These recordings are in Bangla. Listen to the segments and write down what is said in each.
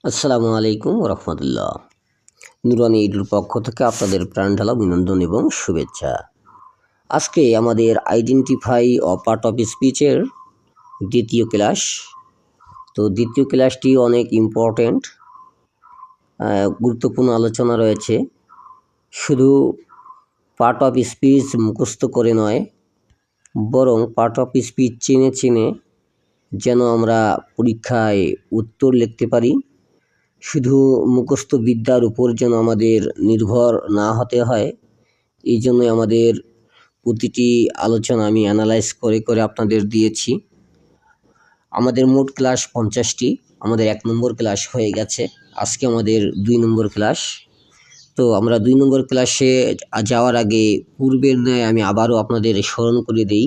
আসসালামু আলাইকুম রহমতুল্লাহ। নুরানি ইডুর পক্ষ থেকে আপনাদের প্রাণঢালা অভিনন্দন এবং শুভেচ্ছা। আজকে আমাদের আইডেন্টিফাই পার্ট অফ স্পিচের দ্বিতীয় ক্লাস। তো দ্বিতীয় ক্লাসটি অনেক ইম্পর্ট্যান্ট, গুরুত্বপূর্ণ আলোচনা রয়েছে। শুধু পার্ট অফ স্পিচ মুখস্থ করে নয়, বরং পার্ট অফ স্পিচ চিনে চিনে যেন আমরা পরীক্ষায় উত্তর লিখতে পারি। শুধু মুখস্থ বিদ্যার উপর যেন আমাদের নির্ভর না হতে হয়, এই জন্যই আমাদের প্রতিটি আলোচনা আমি অ্যানালাইজ করে করে আপনাদের দিয়েছি। আমাদের মোট ক্লাস 50টি। আমাদের 1 নম্বর ক্লাস হয়ে গেছে, আজকে আমাদের 2 নম্বর ক্লাস। তো আমরা 2 নম্বর ক্লাসে যাওয়ার আগে পূর্বের ন্যায় আমি আবারও আপনাদের স্মরণ করে দিই।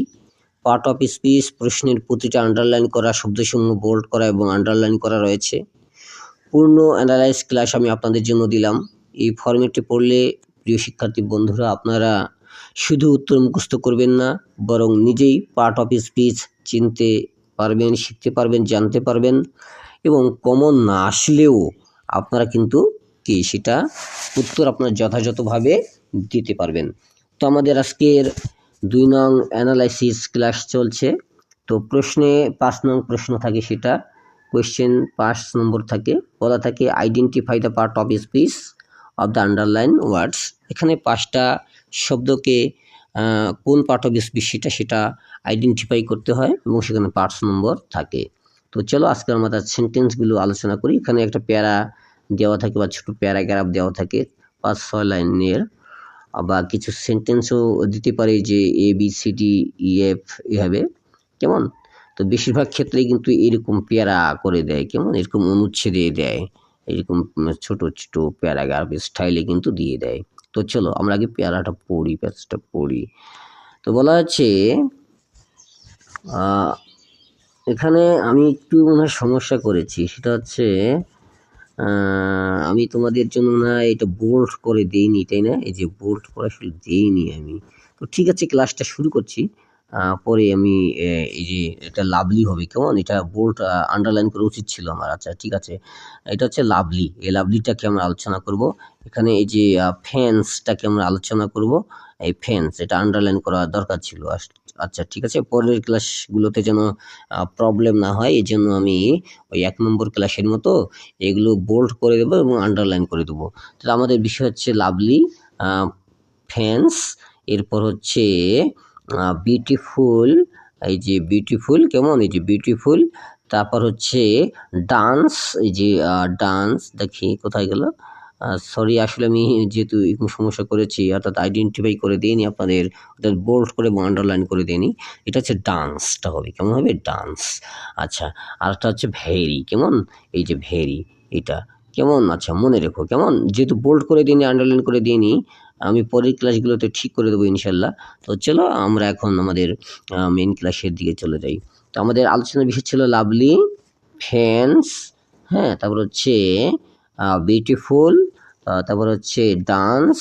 পার্ট অফ স্পিচ প্রশ্নের প্রতিটা আন্ডারলাইন করা, শব্দসমূহ বোল্ড করা এবং আন্ডারলাইন করা রয়েছে। পূর্ণ অ্যানালাইজ ক্লাস আমি আপনাদের জন্য দিলাম। এই ফরম্যাটে পড়লে প্রিয় শিক্ষার্থী বন্ধুরা, আপনারা শুধু উত্তর মুখস্থ করবেন না, বরং নিজেই পার্ট অফ স্পিচ চিনতে পারবেন, শিখতে পারবেন, জানতে পারবেন এবং কমন না আসলেও আপনারা কিন্তু সেটা উত্তর আপনার যথাযথভাবে দিতে পারবেন। তো আমাদের আজকের 2 নং অ্যানালাইসিস ক্লাস চলছে। তো প্রশ্নে 5 নং প্রশ্ন থাকে, সেটা কোয়েশ্চেন 5 নম্বর থাকে। বলা থাকে identify the part of speech of the underline words. এখানে 5টা শব্দকে কোন পার্ট অফ স্পিচ সেটা আইডেন্টিফাই করতে হয় এবং সেখানে পার্টস নম্বর থাকে। তো চলো আজকে আমরা সেন্টেন্সগুলো আলোচনা করি। এখানে একটা প্যারা দেওয়া থাকে বা ছোটো প্যারাগ্রাফ দেওয়া থাকে 5-6 লাইনের, বা কিছু সেন্টেন্সও দিতে পারে যে ABCDEF এভাবে, কেমন। তো বেশিরভাগ ক্ষেত্রেই কিন্তু এরকম প্যারা করে দেয়, কেমন এরকম অনুচ্ছেদে দেয়, এরকম ছোট ছোট প্যারাগ্রাফ স্টাইলে কিন্তু দিয়ে দেয়। তো চলো আমরা আগে প্যারাটা পড়ি, প্যাসেজটা পড়ি। তো বলা হচ্ছে এখানে আমি একটু মনে হয় সমস্যা করেছি, সেটা হচ্ছে আমি তোমাদের জন্য না এটা বোল্ড করে দিইনি, তাই না? এই যে বোল্ড করে আসলে দিইনি আমি। তো ঠিক আছে, ক্লাসটা শুরু করছি। পরে আমি এই যে এটা লাভলি হবে, কেমন এটা বোল্ড আন্ডারলাইন করা উচিত ছিল আমার। আচ্ছা ঠিক আছে, এটা হচ্ছে লাভলি। এই লাভলিটাকে আমরা আলোচনা করব। এখানে এই যে ফেন্সটাকে আমরা আলোচনা করব। এই ফেন্স এটা আন্ডারলাইন করা দরকার ছিল। আচ্ছা ঠিক আছে, পরের ক্লাসগুলোতে যেন প্রবলেম না হয়, এই জন্য আমি ওই 1 নম্বর ক্লাসের মতো এগুলো বোল্ড করে দেবো এবং আন্ডারলাইন করে দেবো। তো আমাদের বিষয় হচ্ছে লাভলি, ফেন্স, এরপর হচ্ছে বিউটিফুল, এই যে বিউটিফুল, কেমন এই যে বিউটিফুল। তারপর হচ্ছে ডান্স, এই যে ডান্স, দেখি কোথায় গেল, সরি আসলে আমি যেহেতু এরকম সমস্যা করেছি, অর্থাৎ আইডেন্টিফাই করে দিইনি আপনাদের, অর্থাৎ বোল্ড করে এবং আন্ডারলাইন করে দিইনি। এটা হচ্ছে ডান্সটা হবে, কেমন হবে ডান্স। আচ্ছা, আরেকটা হচ্ছে ভেরি, কেমন এই যে ভেরি, এটা কেমন। আচ্ছা মনে রেখো, কেমন যেহেতু বোল্ড করে দিইনি, আন্ডারলাইন করে দিইনি, আমি পরের ক্লাসগুলোতে ঠিক করে দেবো ইনশাল্লাহ। তো চলো আমরা এখন আমাদের মেন ক্লাসের দিকে চলে যাই। তো আমাদের আলোচনার বিষয় ছিল লাভলি, ফেন্স, হ্যাঁ, তারপর হচ্ছে বিউটিফুল, তারপর হচ্ছে ডান্স,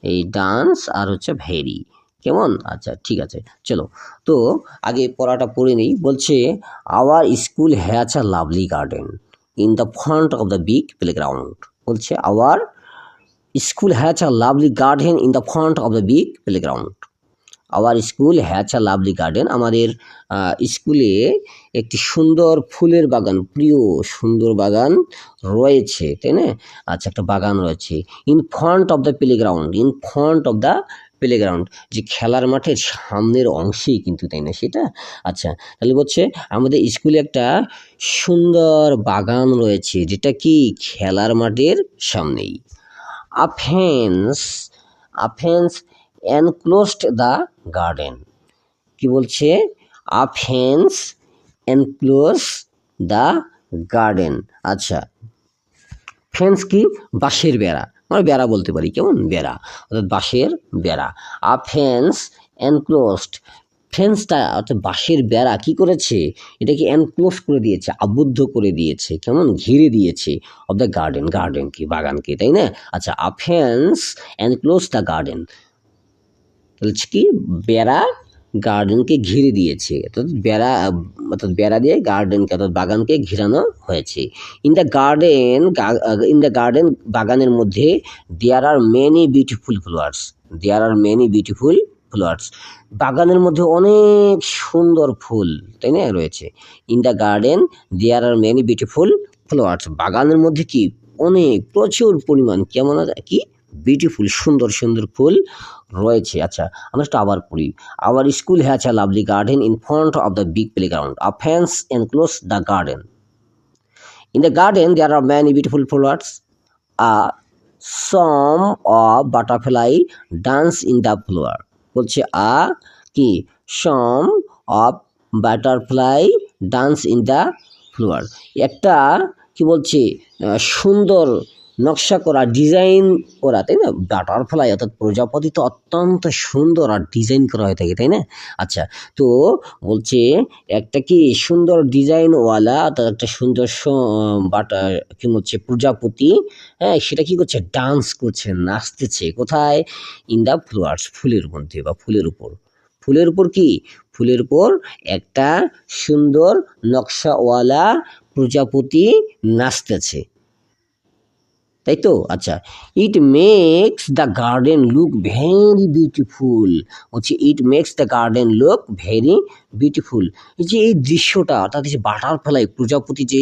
এই ডান্স, আর হচ্ছে ভেরি, কেমন। আচ্ছা ঠিক আছে, চলো তো আগে পড়াটা পড়ে নিই। বলছে our school has a lovely garden in the front of the big playground. বলছে our school has a lovely garden in the front of the big playground. Our school has a lovely garden, আমাদের স্কুলে একটি সুন্দর ফুলের বাগান, প্রিয় সুন্দর বাগান রয়েছে, তাই না? আচ্ছা একটা বাগান রয়েছে। In front of the playground, in front of the playground, যে খেলার মাঠের সামনের অংশেই কিন্তু, তাই না সেটা। আচ্ছা তাহলে বলছে আমাদের স্কুলে একটা সুন্দর বাগান রয়েছে, যেটা কি খেলার মাঠের সামনেই। A fence, a fence enclosed the garden. কি বলছে? A fence enclose the garden. আচ্ছা ফেন্স কি? বাঁশের বেড়া, আমরা বেড়া বলতে পারি, কেমন বেড়া, অর্থাৎ বাঁশের বেড়া। আ ফেন্স এনক্লোজড, ফেন্সটা অর্থাৎ বাঁশের বেড়া কি করেছে, এটাকে এনক্লোজ করে দিয়েছে, আবদ্ধ করে দিয়েছে, কেমন ঘিরে দিয়েছে, অফ দ্য গার্ডেন, গার্ডেন কি বাগানকে, তাই না? আচ্ছা আ ফেন্স এনক্লোজ দ্য গার্ডেন, বলছে কি বেড়া গার্ডেনকে ঘিরে দিয়েছে, অর্থাৎ বেড়া দিয়ে গার্ডেনকে অর্থাৎ বাগানকে ঘিরানো হয়েছে। ইন দ্য গার্ডেন বাগানের মধ্যে there are many beautiful flowers. বাগানের মধ্যে অনেক সুন্দর ফুল, তাই না, রয়েছে। In the garden there are many beautiful flowers. বাগানের মধ্যে কি অনেক প্রচুর পরিমাণ কেমন কি বিউটিফুল সুন্দর সুন্দর ফুল রয়েছে। আচ্ছা, আমরা একটু আবার পড়ি। Hour school has a lovely garden in front of the big playground. A fence enclose the garden. In the garden there are many beautiful flowers. Some of butterfly dance in the flower. বলছে কি some of butterfly dance in the flower। একটা কি বলছে সুন্দর নকশা করা ডিজাইন করা, তাই না, বাটারফ্লাই অর্থাৎ প্রজাপতি তো অত্যন্ত সুন্দর আর ডিজাইন করা হয়ে থাকে, তাই না। আচ্ছা, তো বলছে একটা কি সুন্দর ডিজাইনওয়ালা অর্থাৎ একটা সুন্দর কি বলছে প্রজাপতি, হ্যাঁ, সেটা কি করছে ডান্স করছে, নাচতেছে। কোথায়? ইন দ্য ফ্লাওয়ার্স, ফুলের মধ্যে বা ফুলের উপর। ফুলের উপর একটা সুন্দর নকশাওয়ালা প্রজাপতি নাচতেছে, তাই তো। আচ্ছা, it makes the garden look very beautiful. হচ্ছে it makes the garden look very beautiful. এই যে এই দৃশ্যটা অর্থাৎ যে বাটারফ্লাই প্রজাপতি যে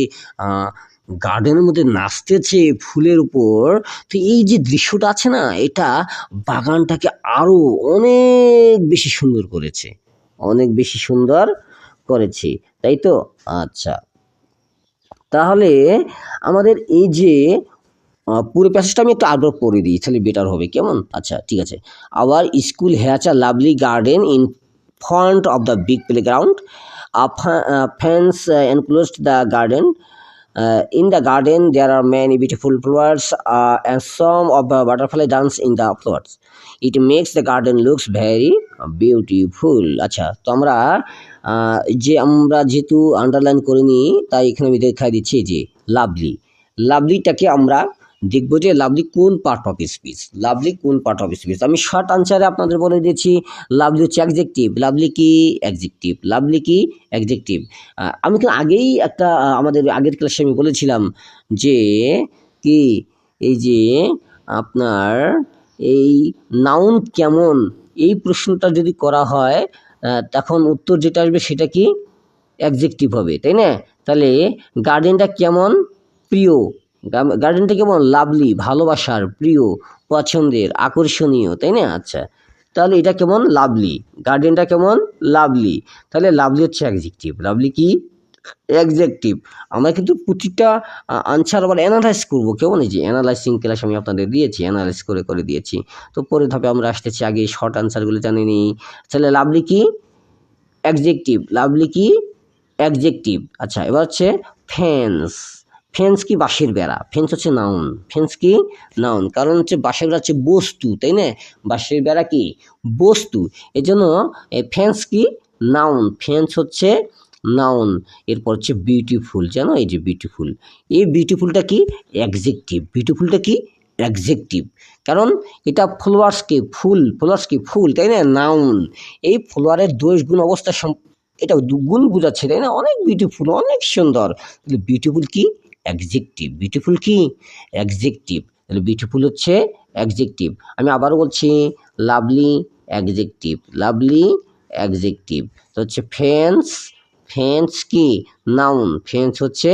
গার্ডেনের মধ্যে নাচতেছে ফুলের উপর, তো এই যে দৃশ্যটা আছে না, এটা বাগানটাকে আরো অনেক বেশি সুন্দর করেছে, তাই তো। আচ্ছা, তাহলে আমাদের এই যে পুরো প্যাসেজটা আমি একটু আবার পড়ে দিই, তাহলে বেটার হবে, কেমন? আচ্ছা, ঠিক আছে। Hour school has a lovely garden in front of the big playground. A fence enclosed the garden. In the garden there are many beautiful flowers, and some of the butterfly dance in the flowers. It makes the garden looks very beautiful. আচ্ছা, তো আমরা যেহেতু আন্ডারলাইন করিনি, তাই এখানে আমি দেখাই দিচ্ছি যে লাভলিটাকে আমরা দেখবো যে লাভলি কোন পার্ট অফ স্পিচ। আমি শর্ট আনসারে আপনাদের বলে দিয়েছি লাভলি হচ্ছে অ্যাডজেক্টিভ। লাভলি কি অ্যাডজেক্টিভ। আমি কিন্তু আগেই একটা আমাদের আগের ক্লাসে আমি বলেছিলাম যে কি এই যে আপনার এই নাউন কেমন, এই প্রশ্নটা যদি করা হয় তখন উত্তর যেটা আসবে সেটা কি অ্যাডজেক্টিভ হবে, তাই না। তাহলে গার্ডেনটা কেমন? প্রিয়। গার্ডেনটা কেমন? লাভলি, ভালোবাসার, প্রিয়, পছন্দের, আকর্ষণীয়, তাই না। আচ্ছা, তাহলে এটা কেমন? লাভলি। গার্ডেনটা কেমন? লাভলি। তাহলে লাভলি হচ্ছে অ্যাডজেক্টিভ। লাভলি কি? অ্যাডজেক্টিভ। আমরা কিন্তু প্রতিটা আনসার আবার অ্যানালাইজ করবো, কেমন? এই যে অ্যানালাইসিং ক্লাস আমি আপনাদের দিয়েছি, অ্যানালাইজ করে দিয়েছি। তো পরের ধাপে আমরা আসতেছি, আগে শর্ট আনসারগুলো জানি নি। তাহলে লাভলি কি? অ্যাডজেক্টিভ। আচ্ছা, এবার হচ্ছে ফেন্স কি? বাঁশের বেড়া। ফেন্স হচ্ছে নাউন, কারণ হচ্ছে বাঁশের বেড়া হচ্ছে বস্তু, তাই না। বাঁশের বেড়া কি? বস্তু। এই জন্য ফেন্স কি? নাউন। ফেন্স হচ্ছে নাউন। এরপর হচ্ছে বিউটিফুল, জানো, এই যে বিউটিফুল, এই বিউটিফুলটা কি? অ্যাডজেক্টিভ। কারণ এটা ফ্লাওয়ার্স কি? ফুল, তাই না, নাউন। এই ফ্লাওয়ারের দোষ গুণ অবস্থা এটা গুণ বোঝাচ্ছে, তাই না। অনেক বিউটিফুল, অনেক সুন্দর। বিউটিফুল কি? অ্যাডজেক্টিভ। তাহলে বিউটিফুল হচ্ছে অ্যাডজেক্টিভ। আমি আবারও বলছি, লাভলি অ্যাডজেক্টিভ। তো হচ্ছে ফেন্স কি? নাউন। ফেন্স হচ্ছে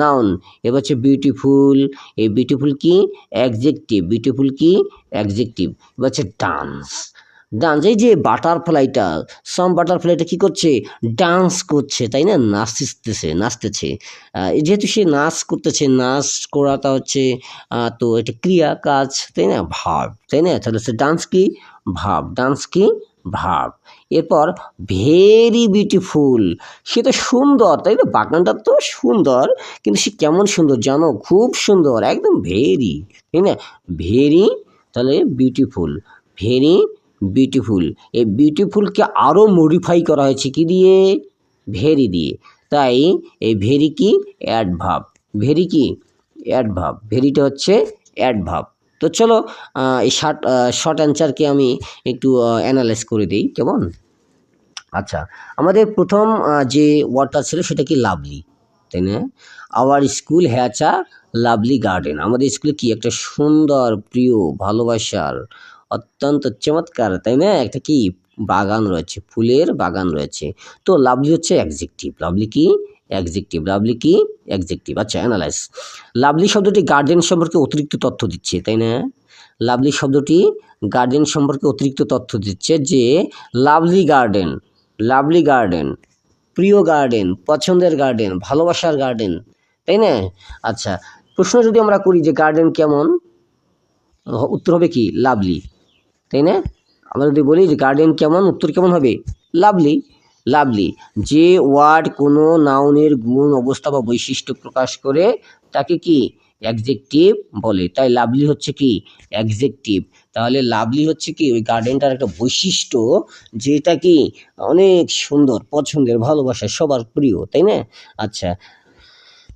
নাউন। এবার হচ্ছে বিউটিফুল, এই বিউটিফুল কি? অ্যাডজেক্টিভ। এবার হচ্ছে ডান্স। এই যে বাটারফ্লাইটা কি করছে? ডান্স করছে, তাই না, নাচতেছে। যেহেতু সে নাচ করতেছে, নাচ করাটা হচ্ছে তো এটা ক্রিয়া, কাজ, তাই না, ভাব, তাই না। তাহলে সে ডান্স কি? ভাব। এরপর ভেরি বিউটিফুল, সে তো সুন্দর, তাই না, বাগানটা তো সুন্দর, কিন্তু সে কেমন সুন্দর জানো? খুব সুন্দর, একদম ভেরি, তাই না, ভেরি। তাহলে বিউটিফুল, এই বিউটিফুলকে আরও মডিফাই করা হয়েছে কি দিয়ে? ভেরি দিয়ে। তাই এই ভেরি কি? অ্যাডভার্ব। ভেরিটা হচ্ছে অ্যাডভার্ব। তো চলো এই শর্ট অ্যান্সারকে আমি একটু অ্যানালাইজ করে দিই, কেমন? আচ্ছা, আমাদের প্রথম যে ওয়ার্ডটা ছিল সেটা কি লাভলি, তাই না? Hour school has a lovely garden. আমাদের স্কুলে কি একটা সুন্দর, প্রিয়, ভালোবাসার, অত্যন্ত চমৎকার, তাই না? একটা কি বাগান রয়েছে, ফুলের বাগান রয়েছে। তো লাভলি হচ্ছে অ্যাডজেক্টিভ। লাভলি কি? অ্যাডজেক্টিভ। লাভলি কি? অ্যাডজেক্টিভ। আচ্ছা, অ্যানালাইজ। লাভলি শব্দটি গার্ডেন সম্পর্কে অতিরিক্ত তথ্য দিচ্ছে, তাই না? লাভলি শব্দটি গার্ডেন সম্পর্কে অতিরিক্ত তথ্য দিচ্ছে যে লাভলি গার্ডেন, লাভলি গার্ডেন, প্রিয় গার্ডেন, পছন্দের গার্ডেন, ভালোবাসার গার্ডেন, তাই না? আচ্ছা, প্রশ্ন যদি আমরা করি যে গার্ডেন কেমন, উত্তর হবে কি? লাভলি, তাই না? আমরা যদি বলি যে গার্ডেন কেমন, উত্তর কেমন হবে? লাভলি। লাভলি। যে ওয়ার্ড কোনো নাউনের গুণ, অবস্থা বা বৈশিষ্ট্য প্রকাশ করে তাকে কি? অ্যাডজেক্টিভ বলে। তাই লাভলি হচ্ছে কি? অ্যাডজেক্টিভ। তাহলে লাভলি হচ্ছে কি? ওই গার্ডেনটার একটা বৈশিষ্ট্য, যেটা কি অনেক সুন্দর, পছন্দের, ভালোবাসার, সবার প্রিয়, তাই না? আচ্ছা,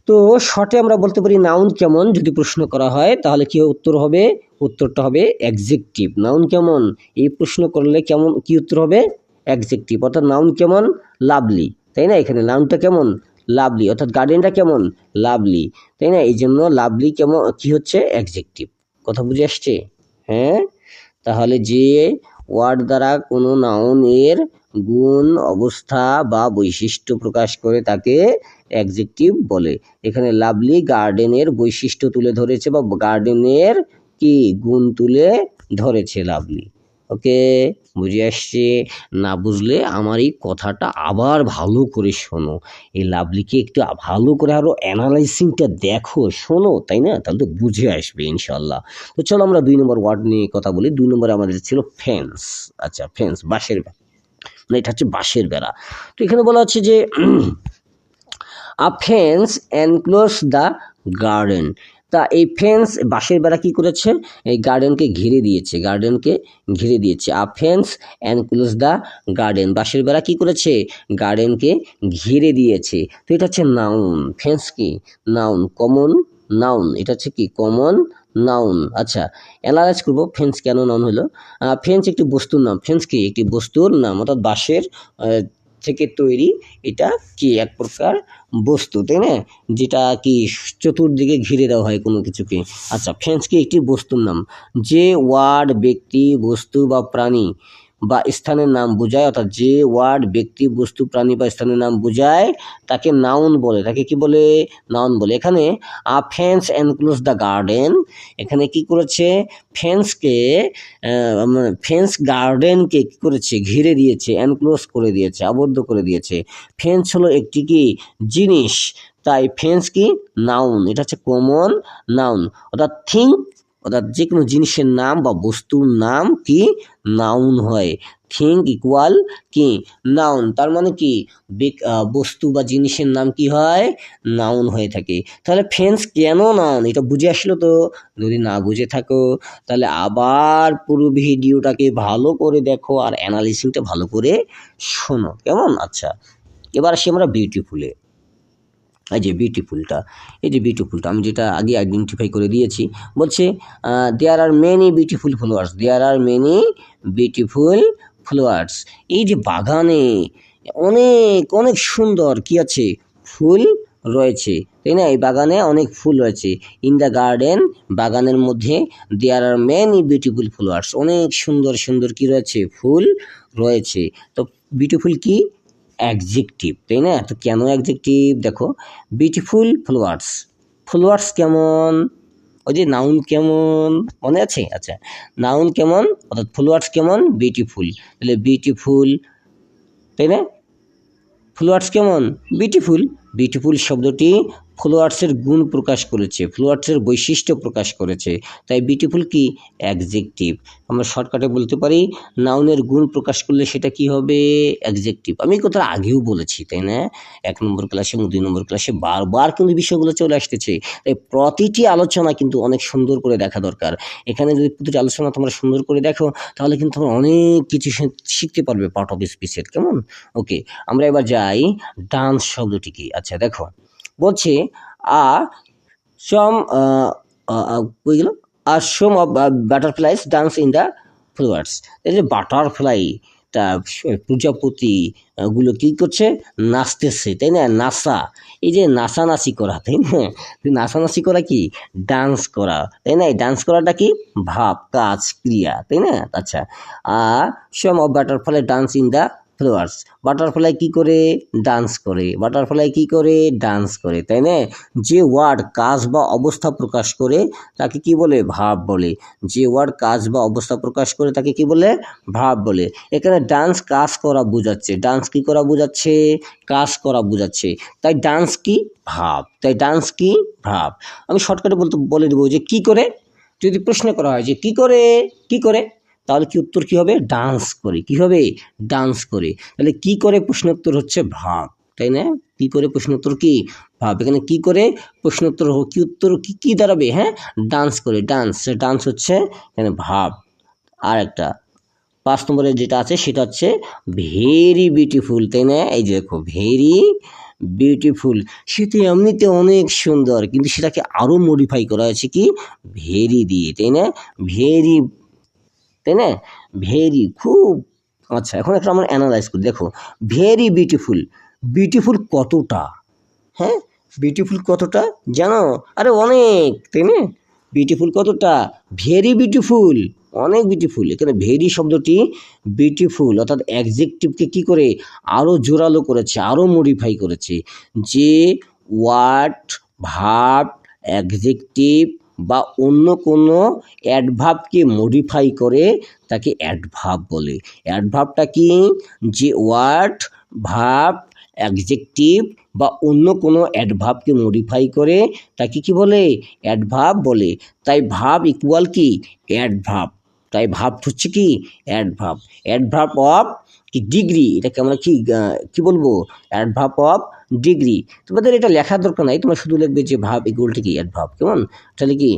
তো শর্টে আমরা বলতে পারি নাউন কেমন যদি প্রশ্ন করা হয়, তাহলে কি উত্তর হবে? উত্তরটা হবে অ্যাডজেক্টিভ। নাউন কেমন, এই প্রশ্ন করলে কেমন, কি উত্তর হবে? অ্যাডজেক্টিভ। অর্থাৎ নাউন কেমন? লাভলি, তাই না? এখানে নাউনটা কেমন? লাভলি। অর্থাৎ গার্ডেনটা কেমন? লাভলি, তাই না? এই জন্য লাভলি কেমন কি হচ্ছে? অ্যাডজেক্টিভ। কথা বুঝে আসছে? হ্যাঁ। তাহলে যে ওয়ার্ড দ্বারা কোনো নাউনের গুণ, অবস্থা বা বৈশিষ্ট্য প্রকাশ করে তাকে অ্যাডজেক্টিভ বলে। এখানে লাভলি গার্ডেনের বৈশিষ্ট্য তুলে ধরেছে বা গার্ডেনের কি গুণ তুলে ধরেছে লাভলি। ওকে, বুঝে আসছে? না বুঝলে আমার এই কথাটা আবার ভালো করে শোনো, এই লাভলিকে একটু ভালো করে আরো অ্যানালাইসিংটা দেখো, শোনো, তাই না? তাহলে তো বুঝে আসবে ইনশাল্লাহ। তো চলো আমরা 2 নম্বর ওয়ার্ড নিয়ে কথা বলি। 2 নম্বরে আমাদের ছিল ফেন্স। আচ্ছা, ফেন্স, বাঁশের বেড়া, মানে এটা হচ্ছে বাঁশের বেড়া। তো এখানে বলা হচ্ছে যে আ ফেন্স এনক্লোজ দ্য গার্ডেন। তা এই ফেন্স, বাঁশের বেড়া কি করেছে? এই গার্ডেনকে ঘিরে দিয়েছে, গার্ডেনকে ঘিরে দিয়েছে। আ ফেন্স এনক্লোজ দ্য গার্ডেন। বাঁশের বেড়া কি করেছে? গার্ডেনকে ঘিরে দিয়েছে। তো এটা হচ্ছে নাউন। ফেন্স কি? Noun, common noun. এটা হচ্ছে কি? Common noun. আচ্ছা, অ্যানালাইজ করবো ফেন্স কেন নাউন হলো। ফেন্স একটি বস্তুর নাম। ফেন্স কি? একটি বস্তুর নাম, অর্থাৎ বাঁশের থেকে তৈরি। এটা কি? এক প্রকার বস্তু, তাই না? যেটা কি চতুর্দিকে ঘিরে দেওয়া হয় কোনো কিছুকে। আচ্ছা, ফেন্স কি? একটি বস্তুর নাম। যে ওয়ার্ড ব্যক্তি, বস্তু বা প্রাণী বা স্থানের নাম বোঝায়, অর্থাৎ যে ওয়ার্ড ব্যক্তি, বস্তু, প্রাণী বা স্থানের নাম বোঝায় তাকে নাউন বলে। তাকে কি বলে? নাউন বলে। এখানে আ ফেন্স এনক্লোজ দ্য গার্ডেন, এখানে কি করেছে? ফেন্সকে, ফেন্স গার্ডেনকে কি করেছে? ঘিরে দিয়েছে, এনক্লোজ করে দিয়েছে, আবদ্ধ করে দিয়েছে। ফেন্স হলো একটি কি? জিনিস। তাই ফেন্স কি? নাউন। এটা হচ্ছে কমন নাউন। অর্থাৎ থিঙ্ক, অর্থাৎ যে কোনো জিনিসের নাম বা বস্তুর নাম কি? নাউন হয়। থিঙ্ক ইকুয়াল কি? নাউন। তার মানে কি? বস্তু বা জিনিসের নাম কি হয়? নাউন হয়ে থাকে। তাহলে ফেন্স কেন নাউন, এটা বুঝে আসলো তো? যদি না বুঝে থাকো তাহলে আবার পুরো ভিডিওটাকে ভালো করে দেখো আর অ্যানালিসিসটা ভালো করে শোনো, কেমন? আচ্ছা, এবার আসি আমরা বিউটিফুলে। এই যে বিউটিফুলটা, এই যে বিউটিফুলটা আমি যেটা আগে আইডেন্টিফাই করে দিয়েছি, বলছে there are many beautiful flowers. There are many beautiful flowers. এই যে বাগানে অনেক অনেক সুন্দর কি আছে? ফুল রয়েছে, তাই না? এই বাগানে অনেক ফুল রয়েছে। ইন দ্য গার্ডেন, বাগানের মধ্যে there are many beautiful flowers, অনেক সুন্দর সুন্দর কি রয়েছে? ফুল রয়েছে। তো বিউটিফুল কি? অ্যাডজেক্টিভ, তাই না? তো কেন অ্যাডজেক্টিভ? দেখো, বিউটিফুল ফ্লাওয়ার্স, ফ্লাওয়ার্স কেমন? ওই যে নাউন কেমন, মনে আছে? আচ্ছা, নাউন কেমন, অর্থাৎ ফ্লাওয়ার্স কেমন? বিউটিফুল। তাহলে বিউটিফুল, তাই না? ফ্লাওয়ার্স কেমন? বিউটিফুল। বিউটিফুল শব্দটি ফ্লাওয়ার্সের গুণ প্রকাশ করেছে, ফ্লাওয়ার্সের বৈশিষ্ট্য প্রকাশ করেছে। তাই বিউটিফুল কি? অ্যাডজেক্টিভ। আমরা শর্টকাটে বলতে পারি নাউনের গুণ প্রকাশ করলে সেটা কি হবে? অ্যাডজেক্টিভ। আমি এই কথা আগেও বলেছি, তাই না? 1 নম্বর ক্লাসে এবং 2 নম্বর ক্লাসে বারবার কিন্তু বিষয়গুলো চলে আসতেছে। তাই প্রতিটি আলোচনা কিন্তু অনেক সুন্দর করে দেখা দরকার। এখানে যদি প্রতিটি আলোচনা তোমরা সুন্দর করে দেখো তাহলে কিন্তু তোমরা অনেক কিছু শিখতে পারবে পার্ট অফ স্পিচের, কেমন? ওকে, আমরা এবার যাই ডান্স শব্দটি কি। আচ্ছা, দেখো, বলছে আ সম কই গেল? আর সম of butterflies dance in the flowers. এই যে বাটারফ্লাই, তা প্রজাপতি গুলো কি করছে, নাচতেছে, তাই না? নাচা, এই যে নাচানাচি করা, তাই না? নাচানাচি করা কি, ডান্স করা, তাই না? এই ডান্স করাটা কি, ভাব, কাজ, ক্রিয়া, তাই না? আচ্ছা, সম of butterfly dance in the flowers. Butterfly কি করে, ডান্স করে। বাটারফ্লাই কি করে, ডান্স করে, তাই না? যে ওয়ার্ড কাজ বা অবস্থা প্রকাশ করে তাকে কি বলে, ভাব বলে। যে ওয়ার্ড কাজ বা অবস্থা প্রকাশ করে তাকে কি বলে, ভাব বলে। এখানে ডান্স কাজ করা বোঝাচ্ছে, ডান্স কি করা বোঝাচ্ছে, কাজ করা বোঝাচ্ছে। তাই ডান্স কি, ভাব। তাই ডান্স কি, ভাব। আমি শর্টকাটে বলে দেবো যে কি করে। যদি প্রশ্ন করা হয় যে কি করে, কি করে, তাহলে কি উত্তর কি হবে, ডান্স করে। কি হবে, ডান্স করে। তাহলে কি করে প্রশ্ন উত্তর হচ্ছে ভাব, তাই না? কি করে প্রশ্ন উত্তর কি, ভাব। এখানে কি করে প্রশ্ন উত্তর কি উত্তর কি কি দাঁড়াবে, হ্যাঁ, ডান্স করে। ডান্স, ডান্স হচ্ছে এখানে ভাব। আর একটা 5 নম্বরে যেটা আছে সেটা হচ্ছে ভেরি বিউটিফুল, তাই না? এই যে দেখো, ভেরি বিউটিফুল, সেটা এমনিতে অনেক সুন্দর, কিন্তু সেটাকে আরো মডিফাই করা হয়েছে কি, ভেরি দিয়ে, তাই না? ভেরি, তাই না? ভেরি, খুব। আচ্ছা, এখন একটা আমরা অ্যানালাইজ করি। দেখো, ভেরি বিউটিফুল, বিউটিফুল কতটা, হ্যাঁ, বিউটিফুল কতটা জানো? আরে অনেক, তাই না? বিউটিফুল কতটা, ভেরি বিউটিফুল, অনেক বিউটিফুল। এখানে ভেরি শব্দটি বিউটিফুল অর্থাৎ অ্যাডজেক্টিভকে কি করে, আরও জোরালো করেছে, আরও মডিফাই করেছে। যে ওয়ার্ড, ভার্ব, অ্যাডজেক্টিভ বা অন্য কোনো অ্যাডভার্বকে মডিফাই করে তাকে অ্যাডভার্ব বলে। অ্যাডভার্বটা কি, যে ওয়ার্ড, ভার্ব, অ্যাডজেক্টিভ বা অন্য কোনো অ্যাডভার্বকে মডিফাই করে তাকে কি বলে, অ্যাডভার্ব বলে। তাই ভার্ব ইকুয়াল কি, অ্যাডভার্ব। তাই ভার্ব হচ্ছে কি, অ্যাডভার্ব। অ্যাডভার্ব অফ কি, ডিগ্রি। এটাকে আমরা কি বলবো, অ্যাডভার্ব অফ ডিগ্রি। তোমাদের এটা লেখার দরকার নাই, তোমরা শুধু লিখবে যে ভার্ব ইকুয়াল টু কি, অ্যাডভার্ব। কেমন, তাহলে কি,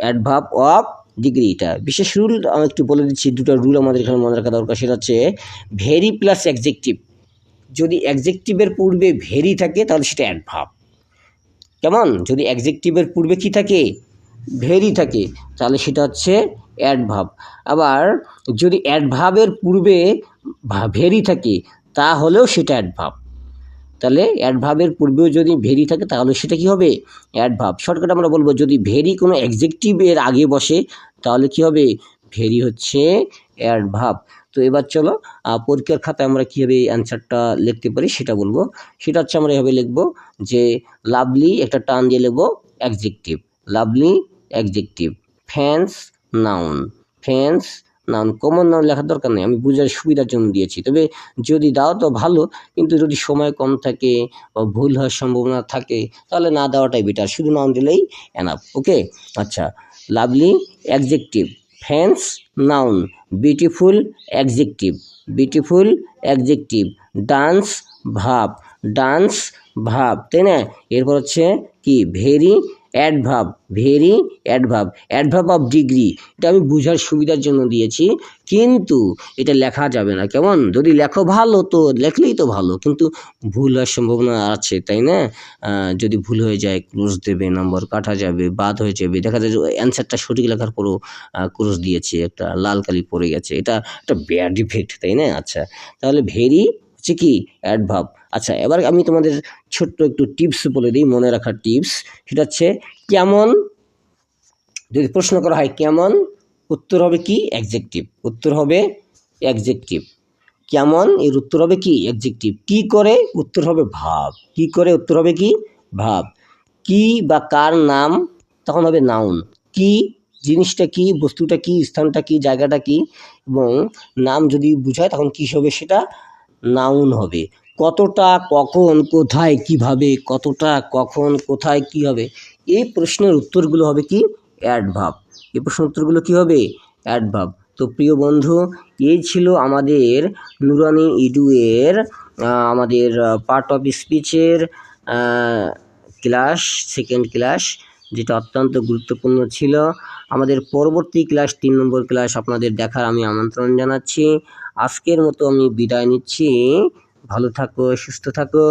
অ্যাডভার্ব অফ ডিগ্রি। এটা বিশেষ রুল আমি একটু বলে দিচ্ছি, দুটো রুল আমাদের এখানে মনে রাখা দরকার। সেটা হচ্ছে ভেরি প্লাস অ্যাডজেক্টিভ। যদি অ্যাডজেক্টিভের পূর্বে ভেরি থাকে তাহলে সেটা অ্যাডভার্ব। কেমন, যদি অ্যাডজেক্টিভের পূর্বে কি থাকে, ভেরি থাকে, তাহলে সেটা হচ্ছে অ্যাডভার্ব। আবার যদি অ্যাডভার্বের পূর্বে ভেরি থাকে তাহলেও সেটা অ্যাডভার্ব। তাহলে অ্যাডভার্বের পূর্বেও যদি ভেরি থাকে তাহলে সেটা কি হবে, অ্যাডভার্ব। শর্টকাট আমরা বলবো, যদি ভেরি কোনো অ্যাডজেক্টিভের আগে বসে তাহলে কি হবে, ভেরি হচ্ছে অ্যাডভার্ব। তো এবার চলো পরীক্ষার খাতায় আমরা কীভাবে অ্যান্সারটা লিখতে পারি সেটা বলবো। সেটা হচ্ছে আমরা এভাবে লিখবো যে লাভলি, একটা টান দিয়ে লিখবো adjective, lovely adjective, fans noun, fans noun. Common noun লেখার দরকার নেই, আমি বুঝার সুবিধার জন্য দিয়েছি। তবে যদি দাও তো ভালো, কিন্তু যদি সময় কম থাকে বা ভুল হওয়ার সম্ভাবনা থাকে তাহলে না দেওয়াটাই বেটার, শুধু নাউন দিলেই এনাফ। ওকে, আচ্ছা, lovely adjective, fans noun, beautiful adjective, beautiful adjective, dance ভাব, ডান্স ভাব, তাই না? এরপর হচ্ছে কি, very adverb, very adverb, adverb of degree. এটা আমি বোঝার সুবিধার জন্য দিয়েছি, কিন্তু এটা লেখা যাবে না। কেমন, যদি লেখো ভালো তো লেখলেই তো ভালো, কিন্তু ভুল হওয়ার সম্ভাবনা আছে, তাই না? যদি ভুল হয়ে যায় ক্লোজ দেবে, নম্বর কাটা যাবে, বাদ হয়ে যাবে। দেখা যায় অ্যান্সারটা সঠিক লেখার পরও ক্লোজ দিয়েছে, একটা লাল কালি পড়ে গেছে, এটা একটা ব্যাড ইফেক্ট, তাই না? আচ্ছা, তাহলে ভেরি হচ্ছে কি, অ্যাডভার্ব। আচ্ছা, এবার আমি তোমাদের ছোট্ট একটু টিপস বলে দিই, মনে রাখার টিপস। সেটা হচ্ছে কেমন, যদি প্রশ্ন করা হয় কেমন, উত্তর হবে কি, অ্যাডজেক্টিভ, উত্তর হবে অ্যাডজেক্টিভ। কেমন, এর উত্তর হবে কি, অ্যাডজেক্টিভ। কি করে, উত্তর হবে ভাব। কি করে, উত্তর হবে কি, ভাব। কি বা কার নাম, তখন হবে নাউন। কি, জিনিসটা কি, বস্তুটা কি, স্থানটা কি, জায়গাটা কি, এবং নাম যদি বুঝায় তখন কি হবে, সেটা নাউন হবে। কতটা, কখন, কোথায়, কিভাবে, কতটা, কখন, কোথায়, কি হবে, এই প্রশ্নের উত্তরগুলো হবে কি, অ্যাডভার্ব। এই প্রশ্নের উত্তরগুলো কি হবে, অ্যাডভার্ব। তো প্রিয় বন্ধু, এই ছিল আমাদের নুরানি ইডু এর আমাদের পার্ট অফ স্পিচের ক্লাস, সেকেন্ড ক্লাস, যেটা অত্যন্ত গুরুত্বপূর্ণ ছিল। আমাদের পরবর্তী ক্লাস 3 নম্বর ক্লাস আপনাদের দেখার আমি আমন্ত্রণ জানাচ্ছি। আজকের মতো আমি বিদায় নিচ্ছি। ভালো থাকো, সুস্থ থাকো,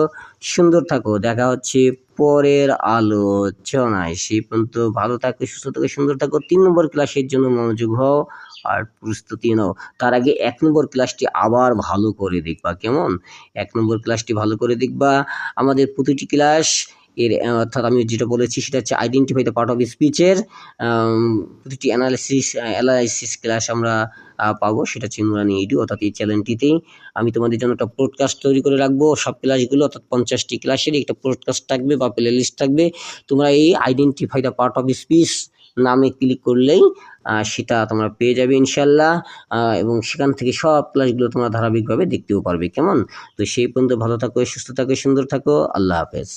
সুন্দর থাকো। দেখা হচ্ছে পরের আলোচনায়। সেই পর্যন্ত ভালো থাকো, সুস্থ থাকো, সুন্দর থাকো। 3 নম্বর ক্লাসের জন্য মনোযোগ হও আর প্রস্তুতি নাও। তার আগে 1 নম্বর ক্লাসটি আবার ভালো করে দেখবা, কেমন? 1 নম্বর ক্লাসটি ভালো করে দেখবা। আমাদের প্রতিটি ক্লাস এর অর্থাৎ আমি যেটা বলেছি সেটা হচ্ছে আইডেন্টিফাই দ্য পার্ট অফ স্পিচের প্রতিটি অ্যানালাইসিস ক্লাস আমরা পাবো, সেটা হচ্ছে নুরানি এডু অর্থাৎ এই চ্যানেলটিতেই। আমি তোমাদের জন্য একটা পডকাস্ট তৈরি করে রাখবো, সব ক্লাসগুলো অর্থাৎ 50টি ক্লাসের একটা পডকাস্ট থাকবে বা প্লে লিস্ট থাকবে। তোমরা এই identify the part of speech নামে ক্লিক করলেই সেটা তোমরা পেয়ে যাবে ইনশাল্লাহ, এবং সেখান থেকে সব ক্লাসগুলো তোমরা ধারাবাহিকভাবে দেখতেও পারবে, কেমন? তো সেই পর্যন্ত ভালো থাকো, সুস্থ থাকো, সুন্দর থাকো। আল্লাহ হাফেজ।